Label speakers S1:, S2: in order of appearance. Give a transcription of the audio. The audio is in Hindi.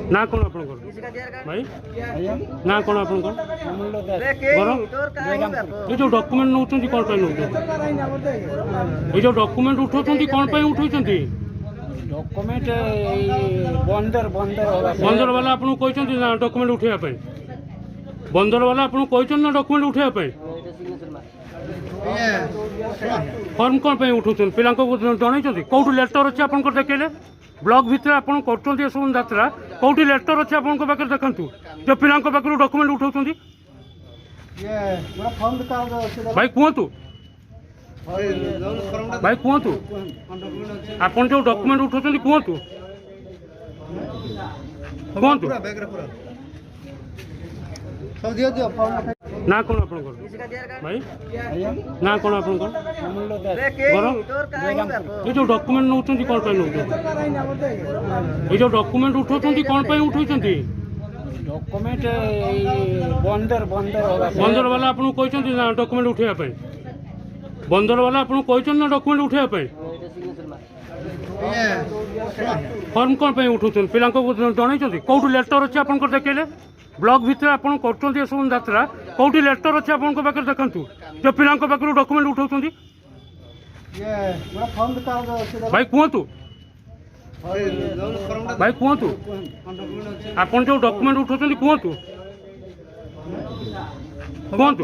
S1: ना कौन आपनकर भाई ना कौन आपनकर ये जो डॉक्यूमेंट नौचंती कौन पे नौचंती ये जो डॉक्यूमेंट उठौचंती कौन पे उठौचंती
S2: डॉक्यूमेंट बंदर बंदर
S1: बंदर वाला आपन कहचंती ना डॉक्यूमेंट उठेया पे बंदर वाला आपन कहचंती ना डॉक्यूमेंट उठेया पे फॉर्म कौन पे उठौचंती पिला को जणाइचंती कोठु लेटर अछि आपनकर देखेले ब्लॉक भितर आपन करचंती ए सब यात्रा कोठी लेटर अछि आपन को पाकर देखंतु जो पिला को पाकर डॉक्यूमेंट उठौचंती भाई कहतु भाई कहतु आपन जो डॉक्यूमेंट उठौचंती कहतु कहतु ना कौन आपनकर भाई ना कौन आपनकर ये जो डॉक्यूमेंट नौचंती कौन पे नौचंती ये जो डॉक्यूमेंट उठौचंती कौन पे उठौचंती
S2: डॉक्यूमेंट बंदर बंदर
S1: बंदर वाला आपन कहचंती ना डॉक्यूमेंट उठेया पे बंदर वाला आपन कहचंती ना डॉक्यूमेंट उठेया पे फॉर्म कौन पे उठौचंती पिला को जणाइचंती कोठु लेटर अछि आपनकर देखेले ब्लॉक भितर आपन करचंती ए सब यात्रा कोठी लेटर अछि आपन को पाकर देखंतु जो पिला को पाकर डॉक्यूमेंट उठौचंती भाई कहतु भाई कहतु आपन जो डॉक्यूमेंट उठौचंती कहतु कहतु